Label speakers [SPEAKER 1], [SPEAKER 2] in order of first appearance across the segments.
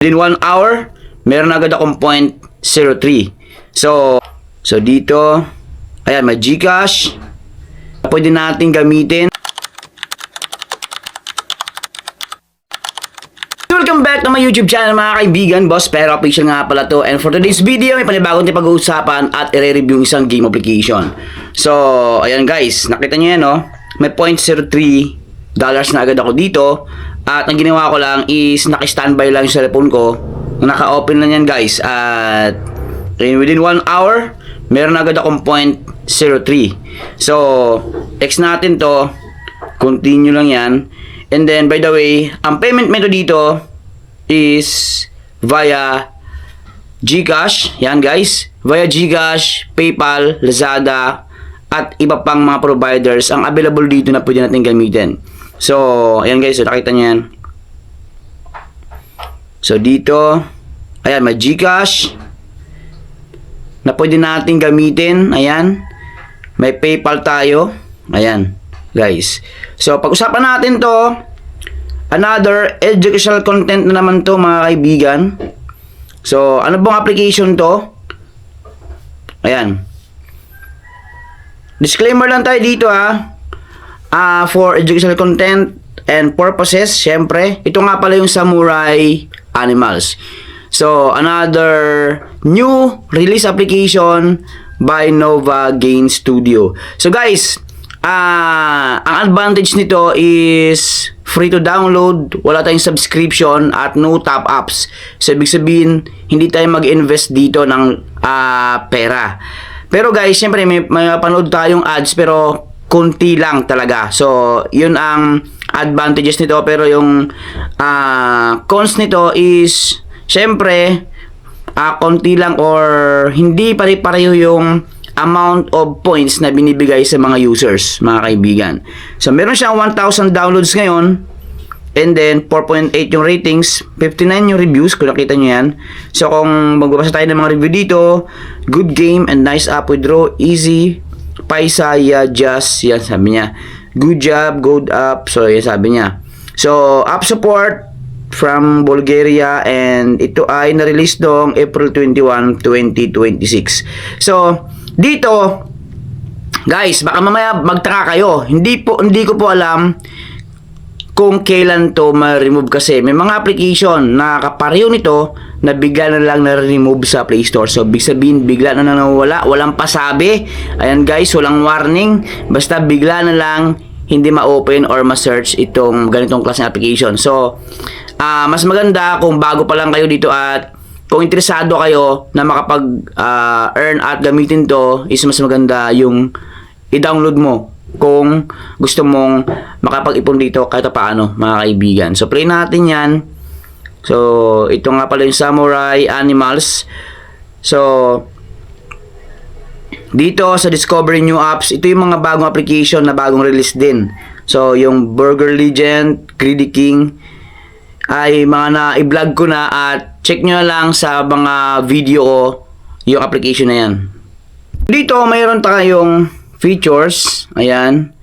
[SPEAKER 1] Within 1 hour, meron agad akong 0.03. So dito, ayan, may GCash. Pwede natin gamitin. Welcome back to my YouTube channel mga kaibigan. Boss Pero Official nga pala to. And for today's video, may panibagong pag-uusapan at i-review isang game application. So, ayan guys, nakita nyo yan, no? May 0.03 dollars na agad ako dito. At ang ginawa ko lang is naka-standby lang yung cellphone ko. Naka-open lang yan guys. At within 1 hour, meron agad akong 0.03. So, X natin to. Continue lang yan. And then, by the way, ang payment method dito is via GCash. Yan guys. Via GCash, PayPal, Lazada, at iba pang mga providers ang available dito na pwede natin gamitin. So, ayan guys, so nakita nyo yan. So, dito, ayan, may GCash na pwede natin gamitin. Ayan. May PayPal tayo. Ayan, guys. So, pag-usapan natin to, another educational content na naman to, mga kaibigan. So, ano bang application to? Ayan. Disclaimer lang tayo dito, ha. For educational content and purposes, syempre, ito nga pala yung Samurai Animals. So, another new release application by Nova Game Studio. So, guys, ang advantage nito is free to download, wala tayong subscription at no top-ups. So, ibig sabihin, hindi tayo mag-invest dito ng pera. Pero guys, syempre, may panood tayong ads pero konti lang talaga. So, yun ang advantages nito. Pero yung cons nito is, syempre, konti lang or hindi pare-pareho yung amount of points na binibigay sa mga users, mga kaibigan. So, meron siyang 1,000 downloads ngayon. And then, 4.8 yung ratings, 59 yung reviews, kung nakita nyo yan. So, kung magbabasa tayo ng mga review dito, good game and nice app with draw, easy, Paisaya just, yan sabi niya. Good job, good up. So, yan sabi niya. So, app support from Bulgaria and ito ay na-release noong April 21, 2026. So, dito, guys, baka mamaya magtaka kayo. Hindi ko po alam kung kailan to ma-remove kasi may mga application na kapareho nito na bigla na lang na-remove sa Play Store. So, big sabihin, bigla na nawala, walang pasabi. Ayan guys, walang warning. Basta bigla na lang hindi ma-open or ma-search itong ganitong klaseng application. So, mas maganda kung bago pa lang kayo dito at kung interesado kayo na makapag-earn at gamitin to, is mas maganda yung i-download mo kung gusto mong makapag-ipon dito kahit paano, mga kaibigan. So, play natin yan. So, ito nga pala yung Samurai Animals. So, dito sa Discovery New Apps, ito yung mga bagong application na bagong release din. So, yung Burger Legend, Greedy King, ay mga na-i-vlog ko na at check nyo lang sa mga video ko yung application na yan. Dito, mayroon tayong features. Ayan.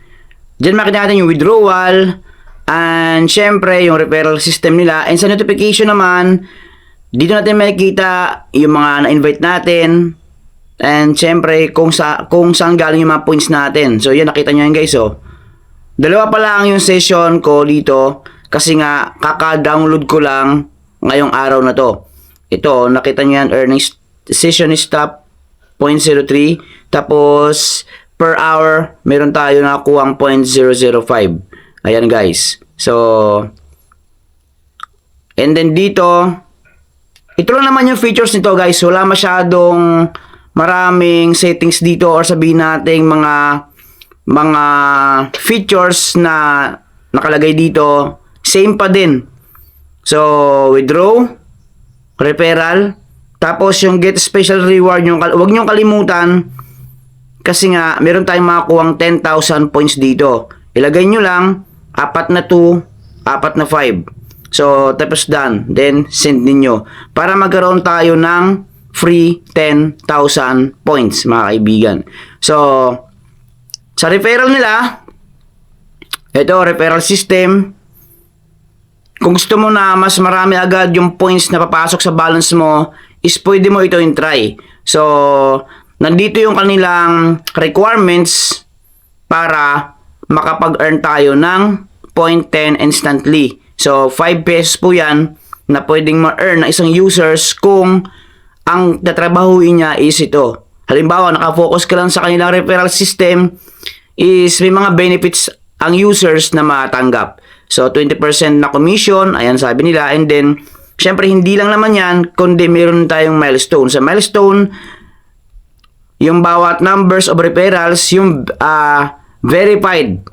[SPEAKER 1] Diyan makita natin yung withdrawal. And syempre, yung referral system nila. And sa notification naman, dito natin makikita yung mga na-invite natin. And syempre, kung saan galing yung mga points natin. So, yan, nakita nyo yan guys. So, dalawa pa lang yung session ko dito. Kasi nga, kaka-download ko lang ngayong araw na to. Ito, nakita nyo yan, earnings session is top 0.03. Tapos, per hour, meron tayo nakakuha ang 0.005. Ayan guys. So, and then dito, ito lang naman yung features nito guys. Wala masyadong maraming settings dito or sabihin natin mga features na nakalagay dito. Same pa din. So, withdraw, referral, tapos yung get special reward, huwag nyong kalimutan kasi nga, meron tayong makakuhang 10,000 points dito. Ilagay nyo lang, 4 na 2, 4 na 5. So, tapos done. Then, send ninyo. Para magkaroon tayo ng free 10,000 points, mga kaibigan. So, sa referral nila, ito, referral system. kung gusto mo na mas marami agad yung points na papasok sa balance mo, is pwede mo ito try. So, nandito yung kanilang requirements para makapag-earn tayo ng 0.10 instantly. So, 5 pesos po yan na pwedeng ma-earn ng isang users kung ang tatrabahuin niya is ito. Halimbawa, nakafocus ka lang sa kanilang referral system, is may mga benefits ang users na matanggap. So, 20% na commission, ayan sabi nila. And then, syempre, hindi lang naman yan, kundi meron tayong milestone. Sa milestone, yung bawat numbers of referrals, yung verified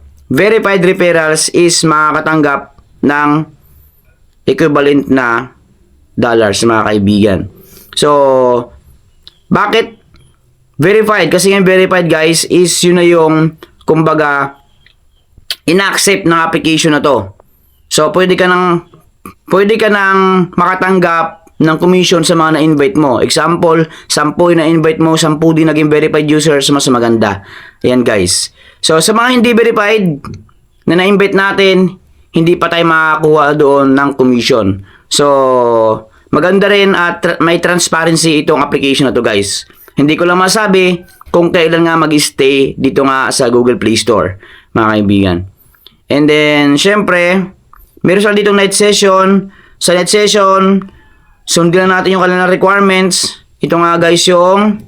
[SPEAKER 1] referrals is makakatanggap ng equivalent na dollars, mga kaibigan. So, bakit verified? Kasi yung verified, guys, is yun na yung, kumbaga, ina-accept ng application na to. So, pwede ka nang makatanggap ng commission sa mga na-invite mo. Example, 10 yung na-invite mo, 10 din naging verified users, mas maganda. Ayan, guys. So, sa mga hindi verified na na-invite natin, hindi pa tayo makakuha doon ng commission. So, maganda rin at may transparency itong application na to, guys. Hindi ko lang masabi kung kailan nga mag-stay dito nga sa Google Play Store, mga kaibigan. And then, syempre, meron sila ditong night session. Sa night session, sundin lang natin yung kanilang requirements. Ito nga, guys, yung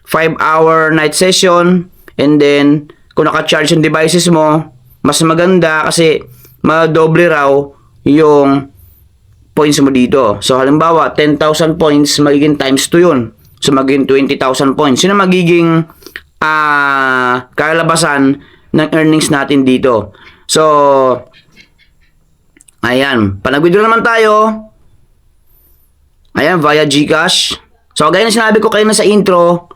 [SPEAKER 1] 5-hour night session. And then, kung naka-charge yung devices mo, mas maganda kasi madoble raw yung points mo dito. So, halimbawa, 10,000 points, magiging times 2 yun. So, magiging 20,000 points. Yun ang magiging kalabasan ng earnings natin dito. So, ayan. Panag-withdraw naman tayo. Ayan, via GCash. So, gaya na sinabi ko kayo na sa intro,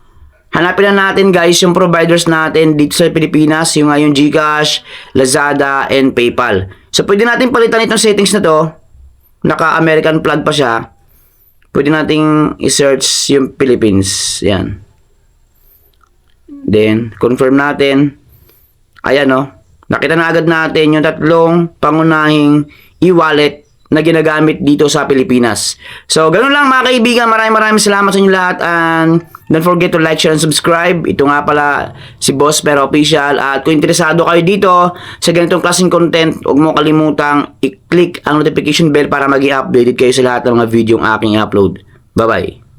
[SPEAKER 1] hanapin na natin, guys, yung providers natin dito sa Pilipinas, yung GCash, Lazada, and PayPal. So, pwede natin palitan itong settings na to. Naka-American flag pa siya. Pwede nating i-search yung Philippines. Ayan. Then, confirm natin. Ayan, no. Nakita na agad natin yung tatlong pangunahing e-wallet na ginagamit dito sa Pilipinas. So, ganun lang, mga kaibigan. Maraming salamat sa inyo lahat. And don't forget to like, share, and subscribe. Ito nga pala si Boss Pero Official. At kung interesado kayo dito sa ganitong klaseng content, huwag mo kalimutang i-click ang notification bell para maging updated kayo sa lahat ng mga video ang aking upload. Bye-bye.